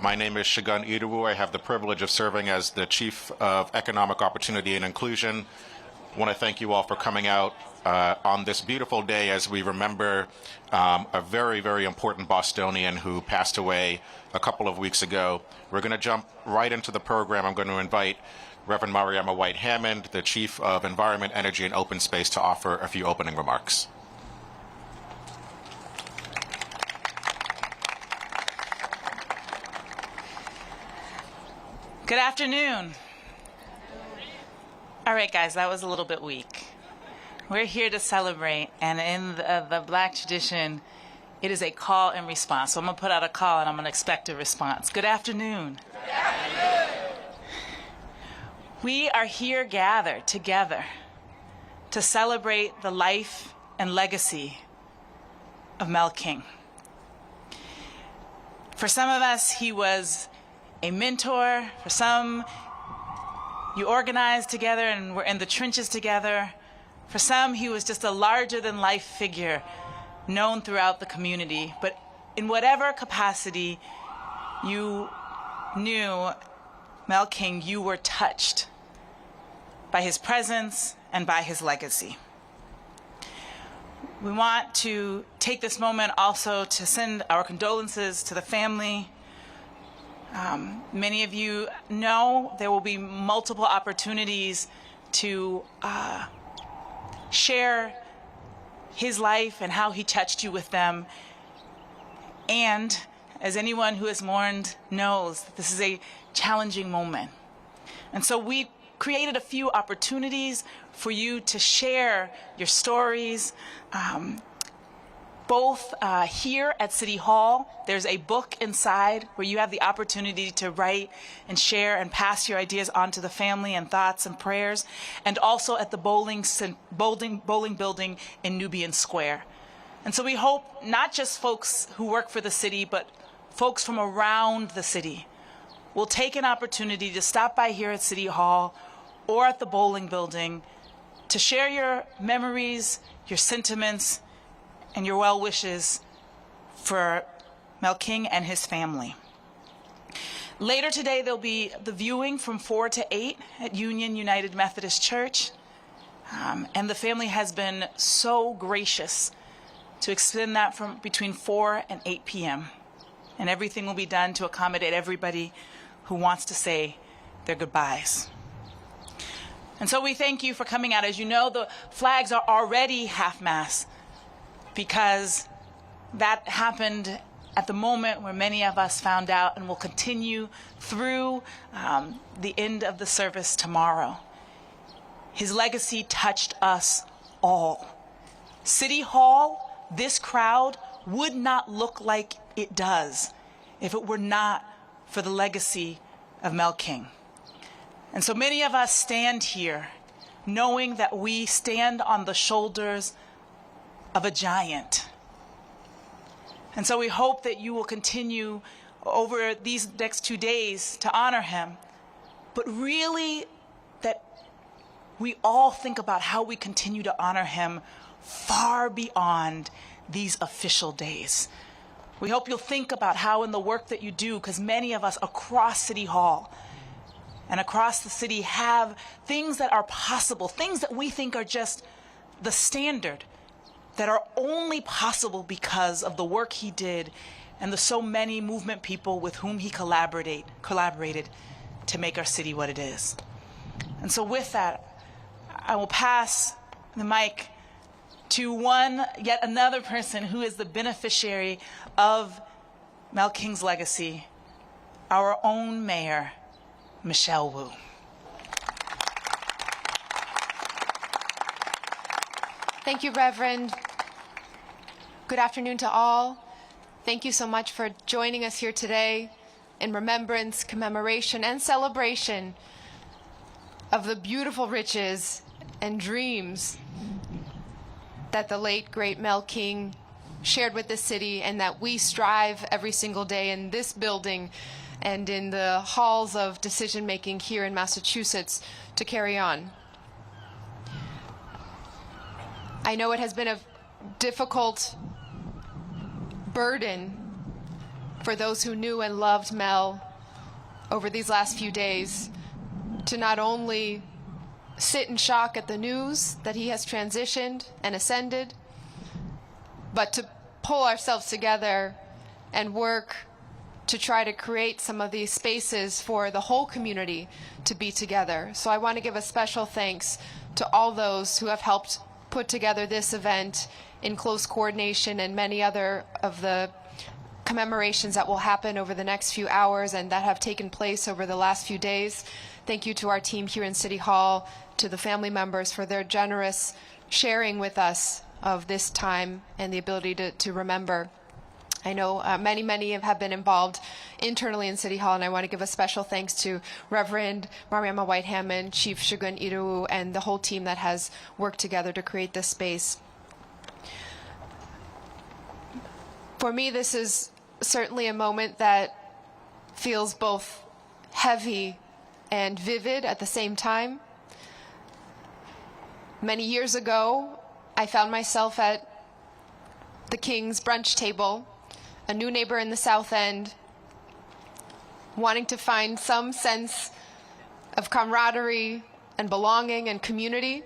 My name is Shagun Idowu. I have the privilege of serving as the Chief of Economic Opportunity and Inclusion. I want to thank you all for coming out on this beautiful day as we remember a very, very important Bostonian who passed away a couple of weeks ago. We're going to jump right into the program. I'm going to invite Reverend Mariama White-Hammond, the Chief of Environment, Energy, and Open Space, to offer a few opening remarks. Good afternoon. All right, guys, that was a little bit weak. We're here to celebrate, and in the Black tradition, it is a call and response. So I'm going to put out a call, and I'm going to expect a response. Good afternoon. Good afternoon. We are here gathered together to celebrate the life and legacy of Mel King. For some of us, he was a mentor. For some, you organized together and were in the trenches together. For some, he was just a larger-than-life figure known throughout the community. But in whatever capacity you knew Mel King, you were touched by his presence and by his legacy. We want to take this moment also to send our condolences to the family. Many of you know there will be multiple opportunities to share his life and how he touched you with them. And as anyone who has mourned knows, this is a challenging moment. And so we created a few opportunities for you to share your stories, both here at City Hall. There's a book inside where you have the opportunity to write and share and pass your ideas on to the family and thoughts and prayers, and also at the bowling building in Nubian Square. And so we hope not just folks who work for the city, but folks from around the city will take an opportunity to stop by here at City Hall or at the bowling building to share your memories, your sentiments, and your well wishes for Mel King and his family. Later today, there'll be the viewing from 4 to 8 at Union United Methodist Church. And the family has been so gracious to extend that from between 4 and 8 p.m. And everything will be done to accommodate everybody who wants to say their goodbyes. And so we thank you for coming out. As you know, the flags are already half-mast, because that happened at the moment where many of us found out, and will continue through the end of the service tomorrow. His legacy touched us all. City Hall, this crowd, would not look like it does if it were not for the legacy of Mel King. And so many of us stand here knowing that we stand on the shoulders of a giant. And so we hope that you will continue over these next 2 days to honor him, but really that we all think about how we continue to honor him far beyond these official days. We hope you'll think about how in the work that you do, because many of us across City Hall and across the city have things that are possible, things that we think are just the standard, that are only possible because of the work he did and the so many movement people with whom he collaborated to make our city what it is. And so with that, I will pass the mic to yet another person who is the beneficiary of Mel King's legacy, our own mayor, Michelle Wu. Thank you, Reverend. Good afternoon to all. Thank you so much for joining us here today in remembrance, commemoration, and celebration of the beautiful riches and dreams that the late, great Mel King shared with this city, and that we strive every single day in this building and in the halls of decision-making here in Massachusetts to carry on. I know it has been a difficult burden for those who knew and loved Mel over these last few days to not only sit in shock at the news that he has transitioned and ascended, but to pull ourselves together and work to try to create some of these spaces for the whole community to be together. So I want to give a special thanks to all those who have helped put together this event in close coordination and many other of the commemorations that will happen over the next few hours and that have taken place over the last few days. Thank you to our team here in City Hall, to the family members for their generous sharing with us of this time and the ability to remember. I know many have been involved internally in City Hall, and I want to give a special thanks to Reverend Mariama White-Hammond, Chief Shogun Iru, and the whole team that has worked together to create this space. For me, this is certainly a moment that feels both heavy and vivid at the same time. Many years ago, I found myself at the King's brunch table, a new neighbor in the South End, wanting to find some sense of camaraderie and belonging and community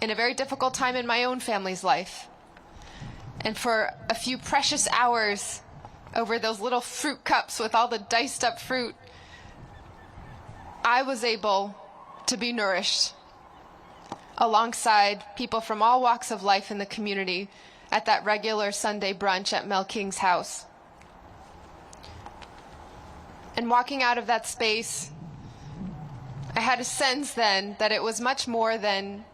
in a very difficult time in my own family's life. And for a few precious hours over those little fruit cups with all the diced up fruit, I was able to be nourished alongside people from all walks of life in the community at that regular Sunday brunch at Mel King's house. And walking out of that space, I had a sense then that it was much more than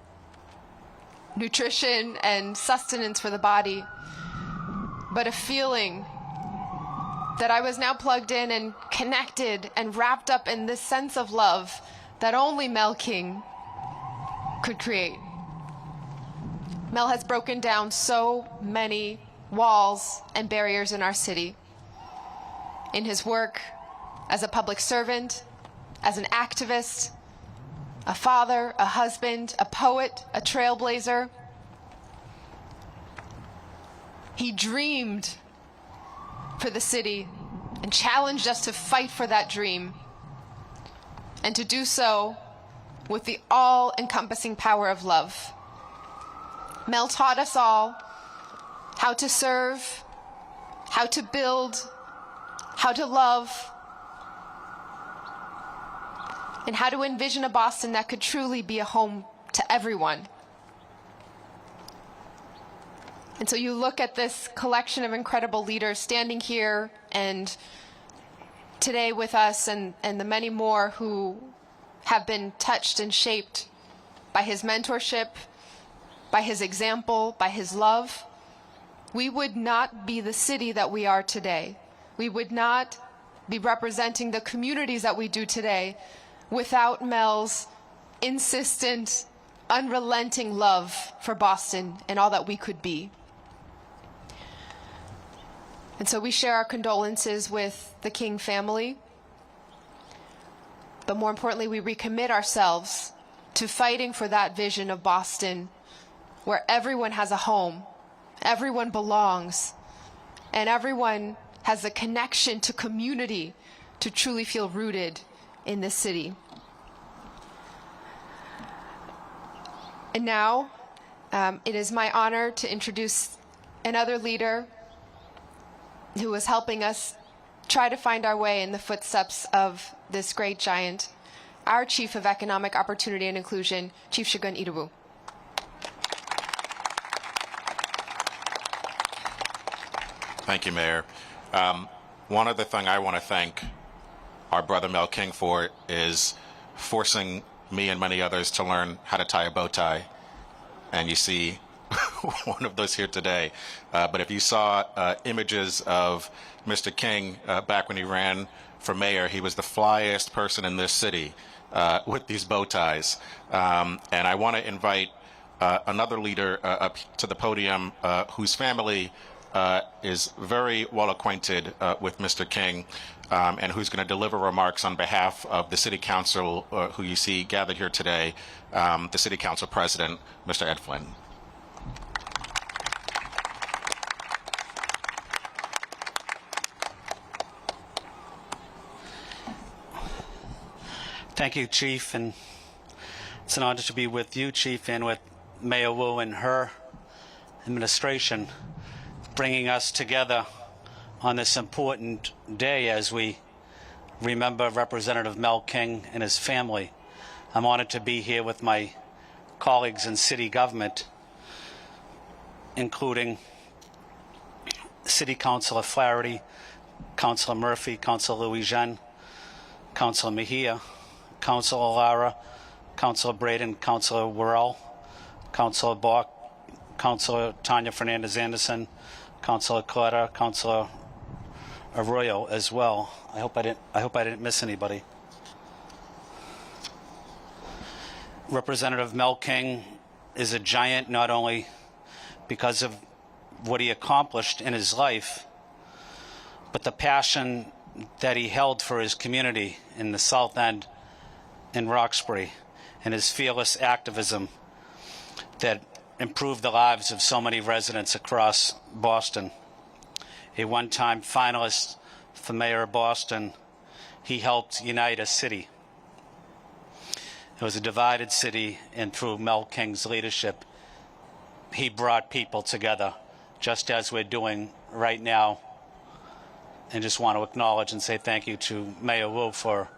nutrition and sustenance for the body, but a feeling that I was now plugged in and connected and wrapped up in this sense of love that only Mel King could create. Mel has broken down so many walls and barriers in our city. In his work as a public servant, as an activist, a father, a husband, a poet, a trailblazer. He dreamed for the city and challenged us to fight for that dream, and to do so with the all-encompassing power of love. Mel taught us all how to serve, how to build, how to love, and how to envision a Boston that could truly be a home to everyone. And so you look at this collection of incredible leaders standing here and today with us, and the many more who have been touched and shaped by his mentorship, by his example, by his love. We would not be the city that we are today. We would not be representing the communities that we do today without Mel's insistent, unrelenting love for Boston and all that we could be. And so we share our condolences with the King family, but more importantly, we recommit ourselves to fighting for that vision of Boston where everyone has a home, everyone belongs, and everyone has a connection to community to truly feel rooted in this city. And now, it is my honor to introduce another leader who is helping us try to find our way in the footsteps of this great giant, our Chief of Economic Opportunity and Inclusion, Chief Shogun Iru. Thank you, Mayor. One other thing I want to thank our brother Mel King for is forcing me and many others to learn how to tie a bow tie. And you see one of those here today. But if you saw images of Mr. King back when he ran for mayor, he was the flyest person in this city with these bow ties. And I want to invite another leader up to the podium whose family is very well acquainted with Mr. King, and who's going to deliver remarks on behalf of the City Council who you see gathered here today, the City Council President, Mr. Ed Flynn. Thank you, Chief, and it's an honor to be with you, Chief, and with Mayor Wu and her administration, bringing us together on this important day as we remember Representative Mel King and his family. I'm honored to be here with my colleagues in city government, including City Councilor Flaherty, Councilor Murphy, Councilor Louis-Jean, Councilor Mejia, Councilor Lara, Councilor Braden, Councilor Worrell, Councilor Bach, Councilor Tanya Fernandez-Anderson, Councilor Carter, Councilor Arroyo as well. I hope I didn't miss anybody. Representative Mel King is a giant not only because of what he accomplished in his life, but the passion that he held for his community in the South End in Roxbury, and his fearless activism that improved the lives of so many residents across Boston. A one-time finalist for mayor of Boston, he helped unite a city. It was a divided city, and through Mel King's leadership, he brought people together, just as we're doing right now. And just want to acknowledge and say thank you to Mayor Wu for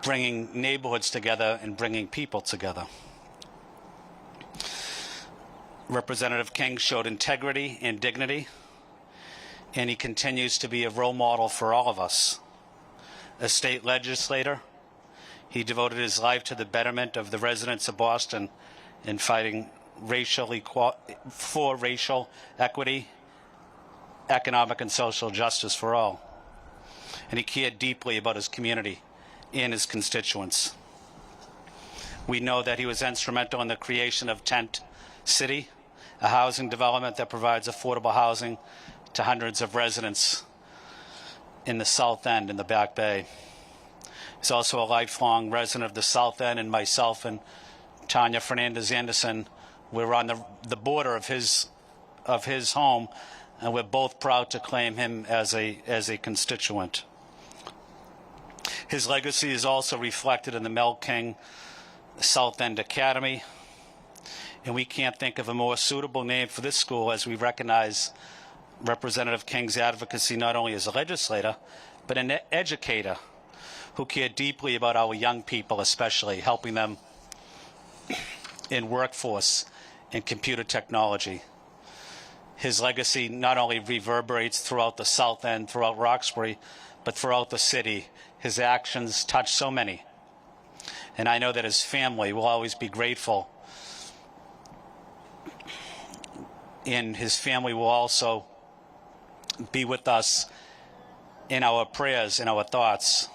bringing neighborhoods together and bringing people together. Representative King showed integrity and dignity, and he continues to be a role model for all of us. As state legislator, he devoted his life to the betterment of the residents of Boston in fighting for racial equity, economic and social justice for all. And he cared deeply about his community and his constituents. We know that he was instrumental in the creation of Tent City, a housing development that provides affordable housing to hundreds of residents in the South End and the Back Bay. He's also a lifelong resident of the South End, and myself and Tanya Fernandez-Anderson, we're on the border of his home, and we're both proud to claim him as a constituent. His legacy is also reflected in the Mel King South End Academy, and we can't think of a more suitable name for this school as we recognize Representative King's advocacy not only as a legislator, but an educator who cared deeply about our young people, especially helping them in workforce and computer technology. His legacy not only reverberates throughout the South End, throughout Roxbury, but throughout the city. His actions touch so many. And I know that his family will always be grateful. And his family will also be with us in our prayers, in our thoughts,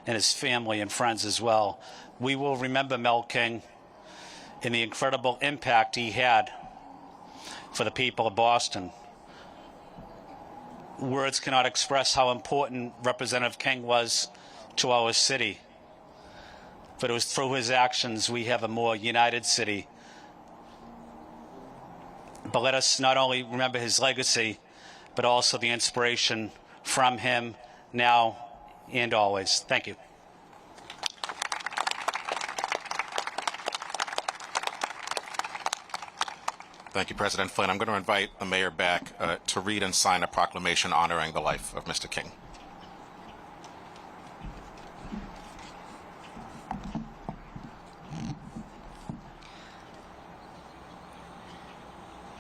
and his family and friends as well. We will remember Mel King and the incredible impact he had for the people of Boston. Words cannot express how important Representative King was to our city. But it was through his actions we have a more united city. But let us not only remember his legacy, but also the inspiration from him now and always. Thank you. Thank you, President Flynn. I'm going to invite the mayor back to read and sign a proclamation honoring the life of Mr. King.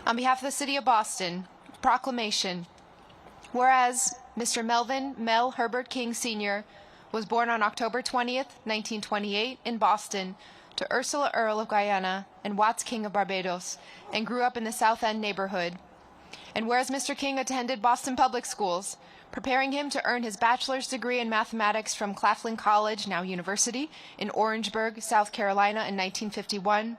On behalf of the City of Boston, proclamation. Whereas Mr. Melvin Mel Herbert King Sr. was born on October 20th, 1928 in Boston to Ursula Earl of Guyana and Watts King of Barbados, and grew up in the South End neighborhood. And whereas Mr. King attended Boston Public Schools, preparing him to earn his bachelor's degree in mathematics from Claflin College, now University, in Orangeburg, South Carolina in 1951,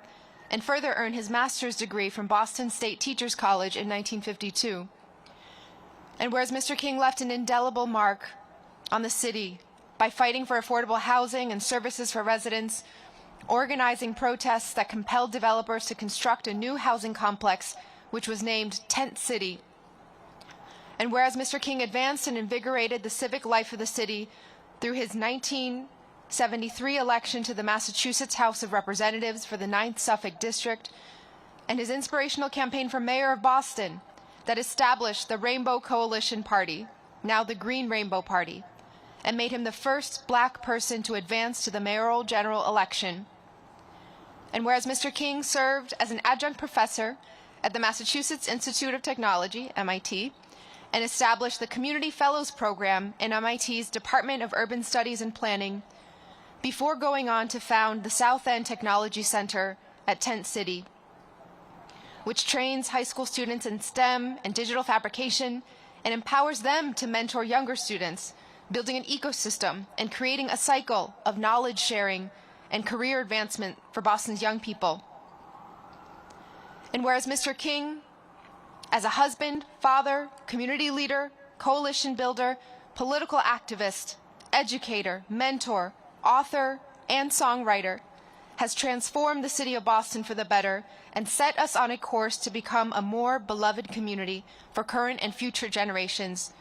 and further earn his master's degree from Boston State Teachers College in 1952. And whereas Mr. King left an indelible mark on the city by fighting for affordable housing and services for residents, organizing protests that compelled developers to construct a new housing complex, which was named Tent City. And whereas Mr. King advanced and invigorated the civic life of the city through his 1973 election to the Massachusetts House of Representatives for the 9th Suffolk District, and his inspirational campaign for mayor of Boston that established the Rainbow Coalition Party, now the Green Rainbow Party, and made him the first black person to advance to the mayoral general election. And whereas Mr. King served as an adjunct professor at the Massachusetts Institute of Technology, MIT, and established the Community Fellows Program in MIT's Department of Urban Studies and Planning, before going on to found the South End Technology Center at Tent City, which trains high school students in STEM and digital fabrication and empowers them to mentor younger students, building an ecosystem and creating a cycle of knowledge sharing and career advancement for Boston's young people. And whereas Mr. King, as a husband, father, community leader, coalition builder, political activist, educator, mentor, author, and songwriter, has transformed the city of Boston for the better and set us on a course to become a more beloved community for current and future generations.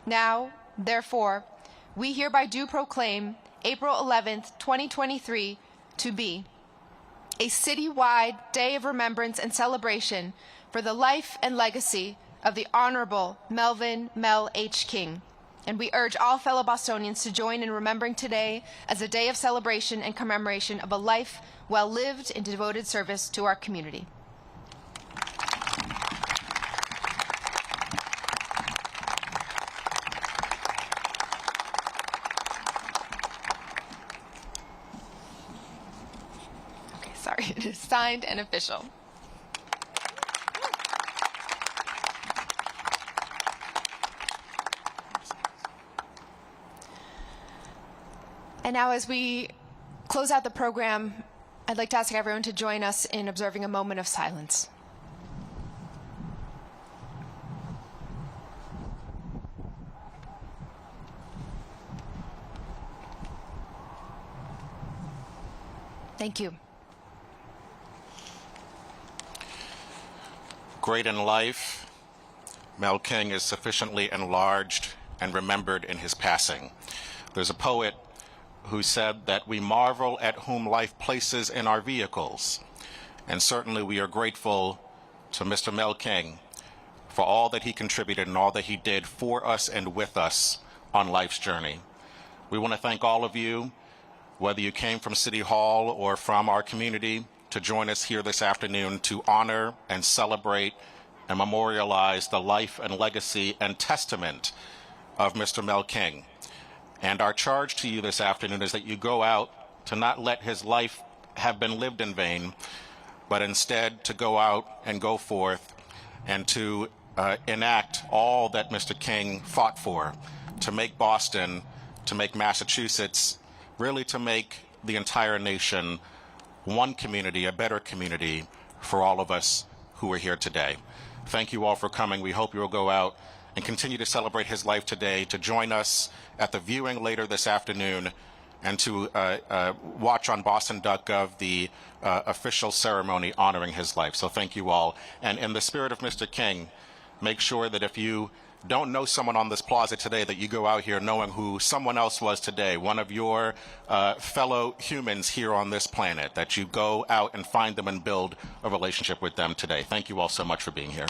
Now, therefore, we hereby do proclaim April 11th, 2023 to be a citywide day of remembrance and celebration for the life and legacy of the Honorable Melvin Mel H. King. And we urge all fellow Bostonians to join in remembering today as a day of celebration and commemoration of a life well lived in devoted service to our community. Okay, sorry, it is signed and official. And now, as we close out the program, I'd like to ask everyone to join us in observing a moment of silence. Thank you. Great in life, Mel King is sufficiently enlarged and remembered in his passing. There's a poet who said that we marvel at whom life places in our vehicles. And certainly we are grateful to Mr. Mel King for all that he contributed and all that he did for us and with us on life's journey. We want to thank all of you, whether you came from City Hall or from our community, to join us here this afternoon to honor and celebrate and memorialize the life and legacy and testament of Mr. Mel King. And our charge to you this afternoon is that you go out to not let his life have been lived in vain, but instead to go out and go forth and to enact all that Mr. King fought for, to make Boston, to make Massachusetts, really to make the entire nation one community, a better community for all of us who are here today. Thank you all for coming. We hope you will go out and continue to celebrate his life today, to join us at the viewing later this afternoon, and to watch on boston.gov the official ceremony honoring his life. So thank you all. And in the spirit of Mr. King, make sure that if you don't know someone on this plaza today, that you go out here knowing who someone else was today, one of your fellow humans here on this planet, that you go out and find them and build a relationship with them today. Thank you all so much for being here.